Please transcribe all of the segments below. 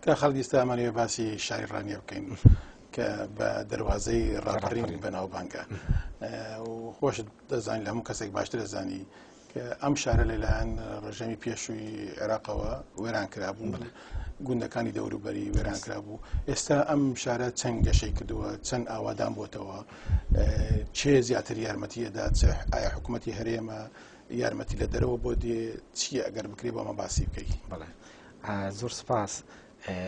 کا خەڵکی ئێستامانەوێ باسی شاری ڕانیە بکەین کە بە دەواازەی ڕاپەڕین بەناوبانگە و خۆشت دەزانین لە هەموو کەسێک باشتر دەزانی کە ئەم شارە لەلایەن ڕژەمی پێشووی عێراقەوە وێران کرابوو گوندەکانی دەوروبەری وێران کرابوو ئێستا ئەم شارە چەند گەشەی کردووە چەند ئاوادان بۆتەوە چێ زیاتر یارمەتیەدا ئایا حکوومەتی هەرێمە یارمەتی لە دەرەوە بۆ دێ چییە ئەگەر بکرێ بۆ ئەمە باسی بکەیت بڵێ زۆر سپاس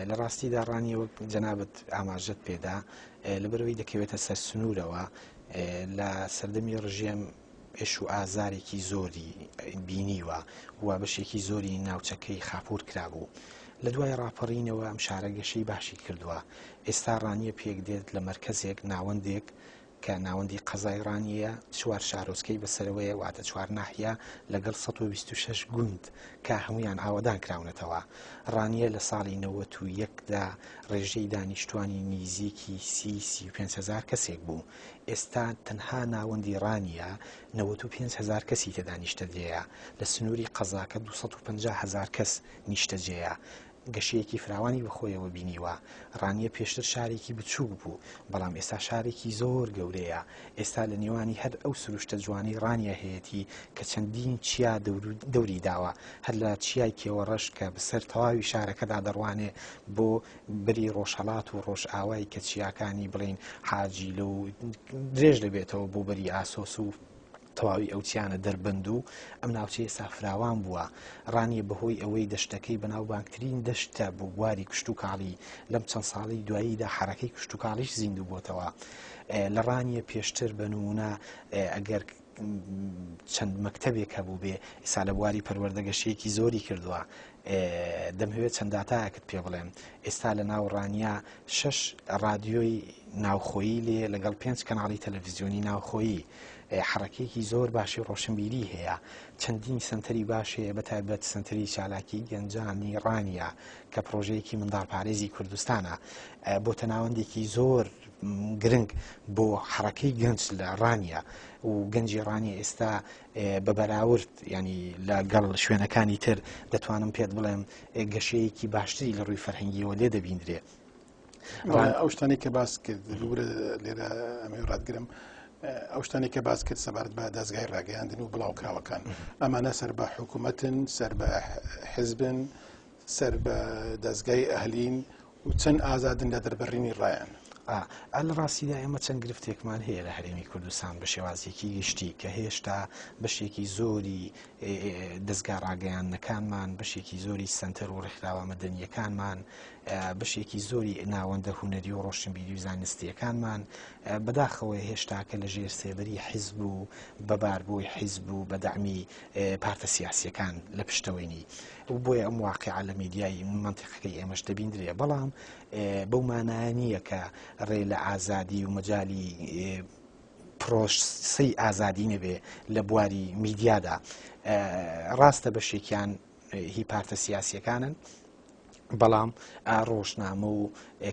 لە ڕاستیدا ڕانی وەک جەنابەت ئاماژەت پێدا لەبەرەوەی دەکەوێتە سەر سنوورەوە لە سەردەمی ڕژێم ئێش و ئازارێکی زۆری بینیوە و بەشێکی زۆری ناوچەکەی خاپور کرابوو لە دوای ڕاپەڕینەوە ئەم شارە گەشەی باشی کردووە ئێستا ڕانیە پێک دێت لە مەرکەزێک ناوەندێک کە ناوەندی قەزای ڕانیە چوار شارۆچکەی بەسەرەوەیە واتە چوار ناحیە لەگەڵ 126 گوند کە هەمویان ئاوادان کراونەتەوە ڕانیە لە ساڵی 91دا ڕێژەی دانیشتوانی نزیکی 35,000 کەسێک بوو ئێستا تەنها ناوەندی ڕانیە 95,000 کەسی تێدا نیشتەجێیە لە سنووری قەزاکە 250,000 کەس نیشتەجێیە گەشەیەکی فراوانی بەخۆیەوە بینیوە ڕانیە پێشتر شارێکی بچووک بوو بەڵام ئێستا شارێکی زۆر گەورەیە ئێستا لە نێوانی هەر ئەو سروشتە جوانی ڕانیە هەیەی کە چەندین چیا دەوری داوە هەر لە چیای کێوەڕەش کە بەسەر تەواوی شارەکەدا دەڕوانێ بۆ بری ڕۆژهەڵات و ڕۆژ ئاوایی کە چیاکانی بڵین حاجی لە و درێژ دەبێتەوە بۆ بەری ئاسۆس و تەواوی ئەو چیانە دەربند و ئەم ناوچەیە سافراوان بووە ڕانیە بەهۆی ئەوەی دەشتەکەی بەناوبانگترین دەشتە بۆ بواری کشت و کاڵی لەم چەند ساڵی دواییدا حرەکەی کشت و کاڵیش زیندوو بۆتەوە لە ڕانیە پێشتر بە نمونە ئەگەر چەند مەکتەبێک هەبوو بێ ئێستا لە بواری پەروەردەگەشتێکی زۆری کردووە دەمەوێت چەند داتایەکت پێ بڵێم ئێستا لە ناو ڕانیە 6 ڕادیۆی ناوخۆیی لێ لەگەڵ 5 کەناڵی تەلەڤیزیۆنی ناوخۆیی حرەکەیەکی زۆر باشی ڕۆشنبیری هەیە چەندین سنتەری باشەیە بەتایبەت سنتەری چالاکی گەنجانی ڕانیە کە پرۆژەیەکی منداڵپارێزی کوردستانە بۆ تەناوەندێکی زۆر گرنگ بۆ حرەکەی گەنج لە ڕانیە و گەنجی ڕانیە ئێستا بە بەراورد ینی لەگەڵ شوێنەکانی تر دەتوانم پێت بڵێم گەشەیەکی باشتری لە ڕووی فەرهەنگیەوە لێ دەبیندرێت ئەو شتانی کە باس کرد لێرە ئەمە ڕاتگرم ئەو شتانی کە باس کرد سەبارەت بە دەستگای ڕاگەیاندن و بڵاوکراوەکان ئەمانە سەر بە حکوومەتن سەر بە حزبن سەر بە دەستگای ئەهلین و چەند ئازادن لە دەربڕینی ڕایان لە ڕاستیدا ئێمە چەند گرفتێکمان هەیە لە هەرێمی کوردستان بە شێوازێکی گشتی کە هێشتا بەشێکی زۆری دەستگا ڕاگەیاندنەکانمان بەشێکی زۆری سنتەر و ڕێکخراوە مەدەنیەکانمان بەشێکی زۆری ناوەندە هونەری و ڕۆشنبیری و زانستیەکانمان بەداخەوە هێشتاکە لە ژێر سێبەری حیزب و بەباربووی حیزب و بەدەعمی پارتە سیاسیەکان لە پشتەوەینی و بۆیە ئەم واقعە لە میدیای منتیقەکەی ئێمەش دەبیندرێ بەڵام بەو مانایە نییە کە ڕێ لە ئازادی و مەجای پرۆسەی ئازادی نەبێ لە بواری میدیادا ڕاستە بەشێکیان هی پارتە سیاسیەکانن بەڵام ڕۆژنامە و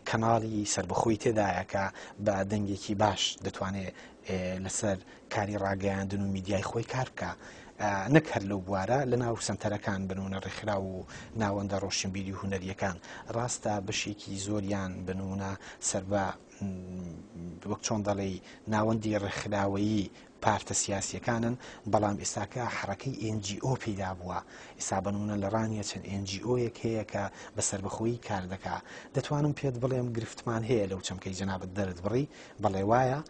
کەناڵی سربەخۆی تێدایە کە بە دەنگێکی باش دەتوانێت لەسەر کاری ڕاگەیاندن و میدیای خۆی کار بکە نەک هەر لەو بوارە لە ناو سنتەرەکان بنونە ڕێکخرا و ناوەندە ڕۆشنبیری و هونەریەکان ڕاستە بەشێکی زۆریان بنونە سەر بە وەک چۆن دەڵێ ناوەندی ڕێکخراوەیی پارتە سیاسیەکانن بەڵام ئێستاکە حرەکەی NGO پەیدا بووە ئێستا بنونە لە ڕانیە چەند NGOیەک هەیە کە بە سەربەخۆیی کار دەکا دەتوانم پێت بڵێم گرفتمان هەیە لەو چەمکەی جەنابەت دەرت بڕی بەڵێ وایە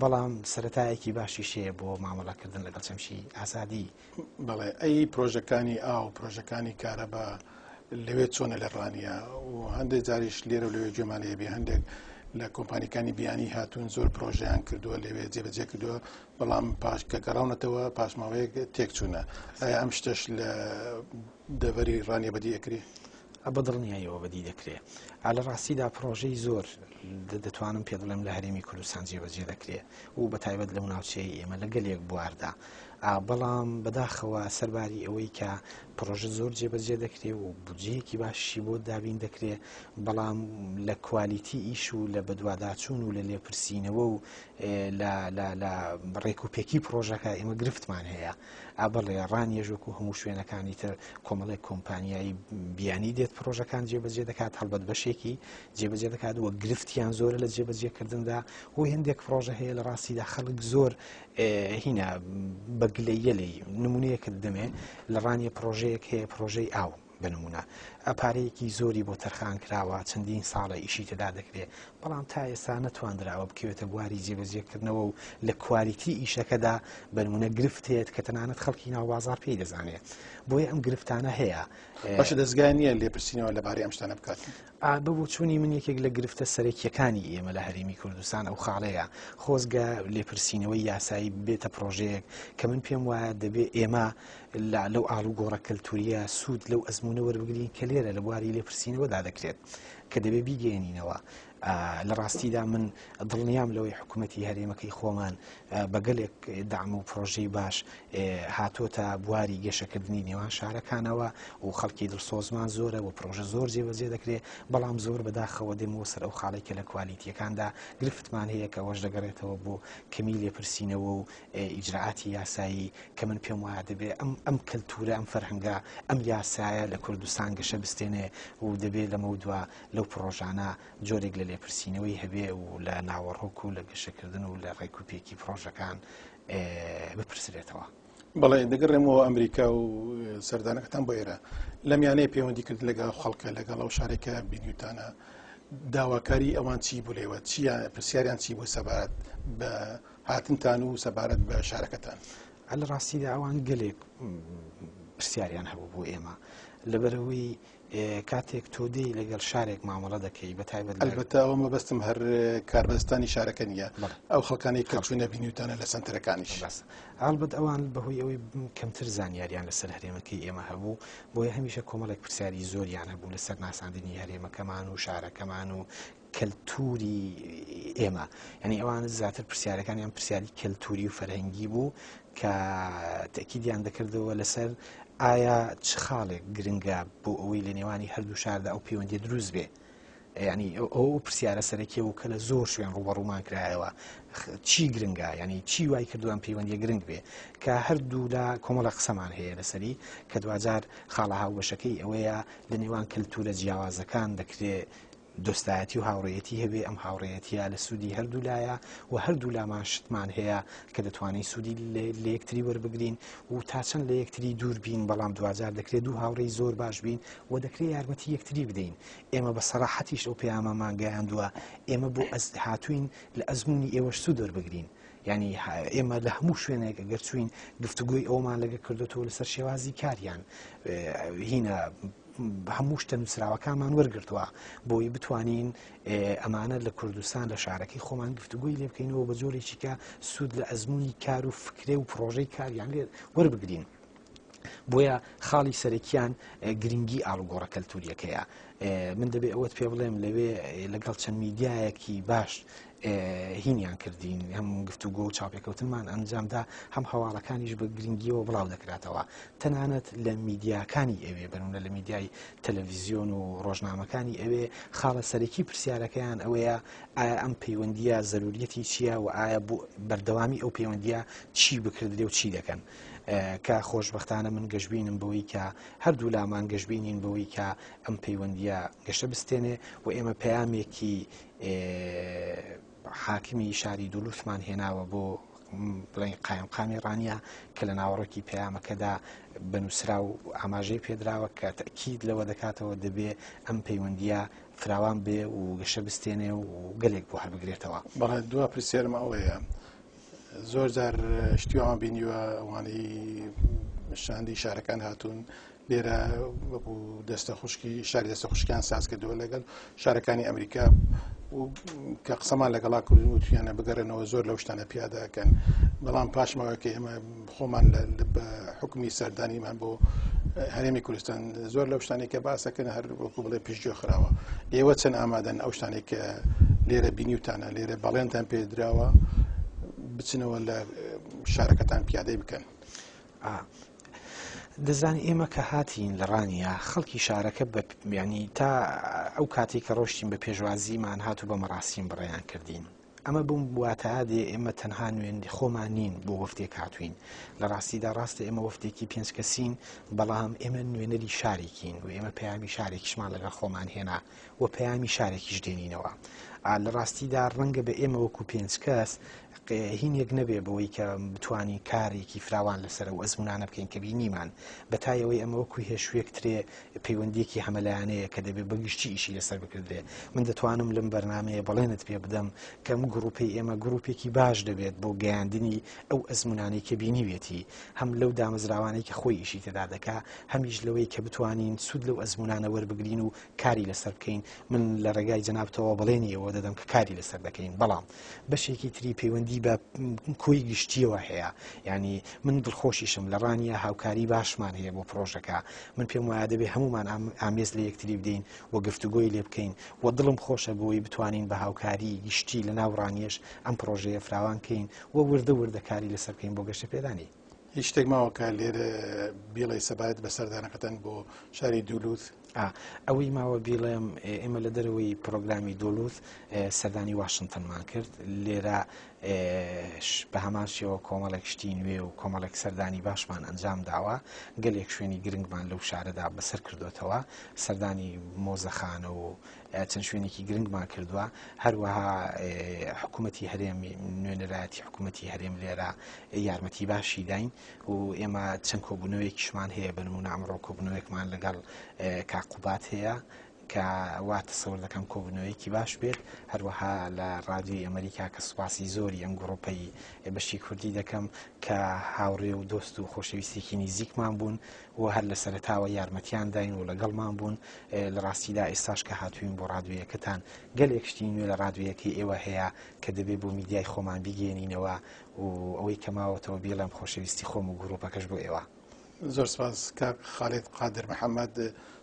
بەڵام سەرەتایەکی باشیش هەیە بۆ مامەڵەکردن لەگەڵ چەمشی ئازادی بەڵێ ئەی پرۆژەکانی ئاو پرۆژەکانی کارەبا لەوێ چۆنە لە ڕانیە و هەندێک جاریش لێرە و لەوێ گوێمانەیە بێ هەندێک لە کۆمپانیەکانی بیانی هاتوون زۆر پرۆژەیان کردووە لەوێ جێبەجێ کردووە بەڵام پاش کە گەڕاونەتەوە پاشماوەیەک تێکچوونە ئایا ئەم شتەش لە دەڤەری ڕانیە بەدی ئەکرێ بەدڵنیایەوە بەدی دەکرێت لە ڕاستیدا پرۆژەی زۆر دەتوانم پێ بڵێم لە هەرێمی کوردستان جێبەجێ دەکرێت و بە تایبەت لەو ناوچەی ئێمە لە گەلێک بواردا بەڵام بەداخەوە سەرباری ئەوەی کە پرۆژە زۆر جێبەجێ دەکرێت و بودجەیەکی باشی بۆ دابین دەکرێت بەڵام لە کوالیتی ئیش و لە بەدواداچوون و لە لێپرسینەوە و لە ڕێکوپێکی پرۆژەکە ئێمە گرفتمان هەیە بەڵێ ڕانیێژوەکو هەموو شوێنەکانی تر کۆمەڵێک کۆمپانیایی بیانی دێت پرۆژەکان جێبەجێ دەکات هەڵبەت بەشێکی جێبەجێ دەکات وە گرفتیان زۆرە لە جێبەجێکردندا و هەندێک پرۆژە هەیە لە ڕاستیدا خەڵک زۆر هینە بەگلەیەلی نمونەیەکت دەمێ لە ڕانی پرۆژەیەک هەیە پرۆژەی ئاو بنمونە ئەپارەیەکی زۆری بۆ تەرخان کراوە چەندین ساڵە ئیشی تێدا دەکرێت بەڵام تا ئێستا نەتواندراوە بکەوێتە بواری جێبەجێکردنەوە و لە کوالیتی ئیشەکەدا بنمونە گرفتێت کە تەنانەت خەڵکی ناوبازار پێی دەزانێت بۆیە ئەم گرفتانە هەیە باشە دەستگای نییە لێپرسینەوە لەبارەی ئەم شتانە بکات بەبوو چوونی من یەکێک لە گرفتە سەرەکیەکانی ئێمە لە هەرێمی کوردستان ئەو خاڵەیە خۆزگە لێپرسینەوەی یاسایی بێتە پرۆژەیەک کە من پێم وایە دەبێت ئێمە لەو ئاڵو گۆڕە کەلتوریە سوود لەو ئەزمونە وەربگرین کە لێرە لە بواری لێپرسینەوەدا دەکرێت کە دەبێت بیگەێنینەوە لە ڕاستیدا من دڵنیام لەوەی حکوومەتی هەرێمەکەی خۆمان بەگەلێک دام و پرۆژەی باش هاتۆتە بواری گەشەکردنی نێوان شارەکانەوە و خەڵکی دڵسۆزمان زۆرە و پرۆژە زۆر جێبەجێ دەکرێت بەڵام زۆر بەداخەوە دێمەوە سەر ئەو خاڵێکە لە کوالیتیەکاندا گرفتمان هەیە کە ئەوەش دەگەڕێتەوە بۆ کەمی لێپرسینەوە و ئیجراعاتی یاسایی کە من پێم وایە دەبێت ئەم کەلتورە ئەم فەرهەنگە ئەم یاسایە لە کوردستان گەشە بستێنێ و دەبێت لەمە دووە لەو پرۆژانە جۆرێک لە لێپرسینەوەی هەبێ و لە ناوەڕۆک و لە گەشەکردن و لە ڕێکوپێکی پرۆژەکان بپرسرێتەوە. بەڵێ دەگەڕێمەوە ئەمریکا و سەردانەکەتان بۆ ئێرە لە میانەیە پەیوەندی کرد لەگەڵ خەڵکە لەگەڵ ئەو شارێکە بینیوتانە داواکاری ئەوان چی بوو لێوە چیە پرسیاریان چی بوو سەبارەت بە هاتنتان و سەبارەت بە شارەکەتان لە ڕاستیدا ئەوان گەلێک پرسیاریان هەبوو بۆ ئێمە لەبەرەوەی کاتێک تۆ دێی لەگەڵ شارێک مامەڵە دەکەی بە تایبەت ئەلبەتە ئەوە مەبەستم هەر کاربەستانی شارەکە نیە ئەو خەڵکانی کە چوونە بینیوتانە لە سنتەرەکانیش ئەلبەت ئەوان بەهۆی ئەوەی کەمتر زانیاریان لەسەر هەرێمەکەی ئێمە هەبوو بۆیە هەمیشە کۆمەڵێک پرسیاری زۆریان هەبوو لەسەر ناساندنی هەرێمەکەمان و شارەکەمان و کەلتوری ئێمە یعنی ئەوان زیاتر پرسیارەکانیان پرسیاری کەلتوری و فەرهەنگی بوو کە تەکیدیان دەکردەوە لەسەر ئایا چ خاڵێک گرنگە بۆ ئەوەی لە نێوانی هەردوو شاردا ئەو پەیوەندی دروست بێ ینی ئەو پرسیارە سەرەکیە و کە لە زۆر شوێن ڕوبەڕوومان کرایەوە چی گرنگە ینی چی وای کردوان پەیوەندی گرنگ بێ کە هەردوو لە کۆمەڵە قسەمان هەیە لەسەری کە دوجار خاڵە هاوبەشەکەی ئەوەیە لە نێوان کەلتورە جیاوازەکان دەکرێت دۆستایەتی و هاوڕێیەتی هەبێ ئەم هاوڕێیەتیە لە سوودی هەردوو لایە و هەردوو لامان شتمان هەیە کە دەتوانین سوودی لە یەکتری وەربگرین و تا چەند لە یەکتری دوور بین بەڵام دوجار دەکرێت دوو هاوڕێی زۆر باش بین و دەکرێت یارمەتی یەکتری بدەین ئێمە بە سەراحەتیش ئەو پەیامەمان گەیاندووە ئێمە بۆ هاتوین لە ئەزمموی ئێوەش سوود وەربگرین ینی ئێمە لە هەموو شوێنێک ئەگەر چوین گفتوگوی ئەومان لەگە کردوەوە لەسەر شێوازی کاریان هینە هەموو شتە نووسراوەکانمان وەرگرتووە بۆی بتوانین ئەمانە لە کوردستان لە شارەکەی خۆمان گفتوگوی لێ بکەینەوە بە جۆرێکی کە سوود لە ئەزمموی کار و فکرێ و پرۆژەی کاریان لێ وەربگرین بۆیە خاڵی سەرەکیان گرنگی ئاڵوگۆڕە کەلتوریەکەیە من دەبێت ئەوەت پێ بڵێم لەوێ لەگەڵ چەند میدیایەکی باش هینیان کردین هەم گفتوگۆ و چاپێکەوتنمان ئەنجامدا هەم هەواڵەکانیش بە گرنگیەوە بڵاو دەکراتەوە تەنانەت لە میدیاکانی ئەوێ بەنمونە لە میدیای تەلەڤیزیۆن و ڕۆژنامەکانی ئەوێ خاڵە سەرەکی پرسیارەکەیان ئەوەیە ئایا ئەم پەیوەندیە زەروریەتی چییە و ئایا بۆ بەردەوامی ئەو پەیوەندیە چی بکردرێ و چی دەکەن کە خۆشبەختانە من گەشتبینم بەوەی کە هەردوو لامان گەشتبینین بەوەی کە ئەم پەیوەندیە گەشە بستێنێ و ئێمە پەیامێکی حاکمی شاری دوولوسمان هێناوە بۆ بڵێن قایمقامی ڕانیە کە لە ناوەڕۆکی پەیامەکەدا بنووسرا و ئاماژەی پێدراوە کە تەکید لەوە دەکاتەوە دەبێ ئەم پەیوەندیە فراوان بێ و گەشە بستێنێ و گەلێک بۆ هەڵبگرێتەوە. بەڵێ دووە پرسیارم ئەوەیە زۆر جار شتیوان بینیوە ئەوانەی شاندی شارەکان هاتوون لێرە بوو دەستە خوشکی شاری دەستە خوشکیان ساز کردووە لەگەڵ شارەکانی ئەمریکا کە قسەمان لەگەڵا کردن و تویانە بگەڕێنەوە زۆر لەو شتانە پیادەکەن بەڵام پاشماوەکە ئێمە خۆمان بە حکومی سەردانیمان بۆ هەرێمی کوردستان زۆر لەو شتانێک کە باسەکەن هەر وەکو بڵێ پشتگوێ خراوە ئێوە چەند ئامادەن ئەو شتانێک کە لێرە بینیوتانە لێرە بەڵێنتان پێدراوە بچنەوە لە شارەکەتان پیادەی بکەن. دەزانی ئێمە کە هاتین لە ڕانیە خەڵکی شارەکە ینی تا ئەو کاتێک کە ڕۆشتین بە پێشوازیمان هاتو بە مەڕاستیم بڕێیان کردین. ئەمە بووم واتە دێ ئێمە تەنها نوێندی خۆمان نین بۆ وەفتێک هاتوین. لە ڕاستیدا ڕاستە ئێمە وەفتێکی 5 کەسین، بەڵام ئێمە نوێنەری شارێکین و ئێمە پەیامی شارێکیشمان لەگەڵ خۆمان هێنا و پەیامی شارێکیش دێنینەوە. لە ڕاستیدا ڕەنگە بە ئێمە وەکو 5 کەس هینێک نەبێ بەوەی کە بتوانین کارێکی فراوان لەسەر و ئەزمونانە بکەین کە بینیمان بەتایەوەی ئەمە وەکو هێشوێک ترێ پەیوەندیەکی هەمەلایانەیە کە دەبێت بەگشتی ئیشی لەسەر بکردێ. من دەتوانم لەم بەرنامەیە بەڵێنت پێ بدەم کەم گروپی ئێمە گروپێکی باش دەبێت بۆ گەیاندنی ئەو ئەزمونانەی کە بینیوێتی، هەم لەو دامەزراوانەی کە خۆی ئیشی تێدا دەکا، هەمیش لەوەی کە بتوانین سوود لەو ئەزمونانە وەربگرین و کاری لەسەر بکەین. من لە ڕێگای جەنابتەوە بەڵێنیەوە دەدەم کە کاری لەسەر دەکەین، بەڵام بەشێکی تری پەیوەندی بە کۆی گشتیەوە هەیە. ینی من دڵخۆشیشم لە ڕانیە هاوکاری باشمان هەیە بۆ پرۆژەکە. من پێم وایە دەبێت هەمومان ئامێز لە یەکتری بدەین و گفتوگۆی لێ بکەین و دڵم خۆشە بۆی بتوانین بە هاوکاری گشتی لە ناو ڕانیەش ئەم پرۆژەیە فراوان کەین و وردە کاری لەسەر بکەین بۆ گەشتە پێدانی. هیچ شتێک ماوەکە لێرە بیڵی سەبات بەسەردانەکەتەن بۆ شاری دوولوت؟ ئەوەی ماوە بیڵێم ئێمە لە دەرەوەی پرۆگرامی دۆلوت سەردانی واشنگتنمان کرد. لێرە بە هەمان شێوە کۆمەڵێک شتی نوێ و کۆمەڵێک سەردانی باشمان ئەنجام داوە. گەلێک شوێنی گرنگمان لەو شارەدا بەسەر کردوێتەوە، سەردانی مۆزەخانە و چەند شوێنێکی گرنگمان کردووە. هەروەها حکوومەتی هەرێمی نوێنەرایەتی حکوومەتی هەرێم لێرە یارمەتی باشی داین و ئێمە چەند کۆبوونەوەیکیشمان هەیە. بنمونە ئەمڕۆ کۆبوونەوەیەکمان لەگەڵ کاقوبات هەیە کە واتە سەور دەکەم کۆبوونەوەیەکی باش بێت. هەروەها لە ڕادیۆی ئەمریکا کە سوپاسی زۆری ئەم گڕۆپەی بەشی کوردی دەکەم کە هاوڕێ و دۆست و خۆشەویستێکی نزیکمان بوون و هەر لە سەرەتاوە یارمەتیان داین و لەگەڵمان بوون. لە ڕاستیدا ئێستاش کە هاتوین بۆ ڕادیۆیەکەتان گەلێک شتی نوێ لە ڕادیۆیەکەی ئێوە هەیە کە دەبێت بۆ میدیای خۆمان بیگەێنینەوە و ئەوەی کەماوەتەوە بێڵم خۆشەویستی خۆم و گروپەکەش بۆ ئێوە. زۆر سپاس کاک خالید قادر محەممەد،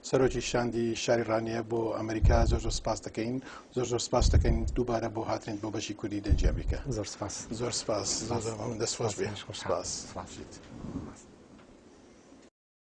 سەرۆکی شاندی شاری ڕانیە بۆ ئەمریکا. زۆر سپاس دەکەین، زۆر سپاس دەکەین دووبارە بۆ هاترین بۆ بەشی کوردی دەنجی ئەمریکا. زۆر سپاس. زۆر سپاس. دەستخۆش بێ. سپاس.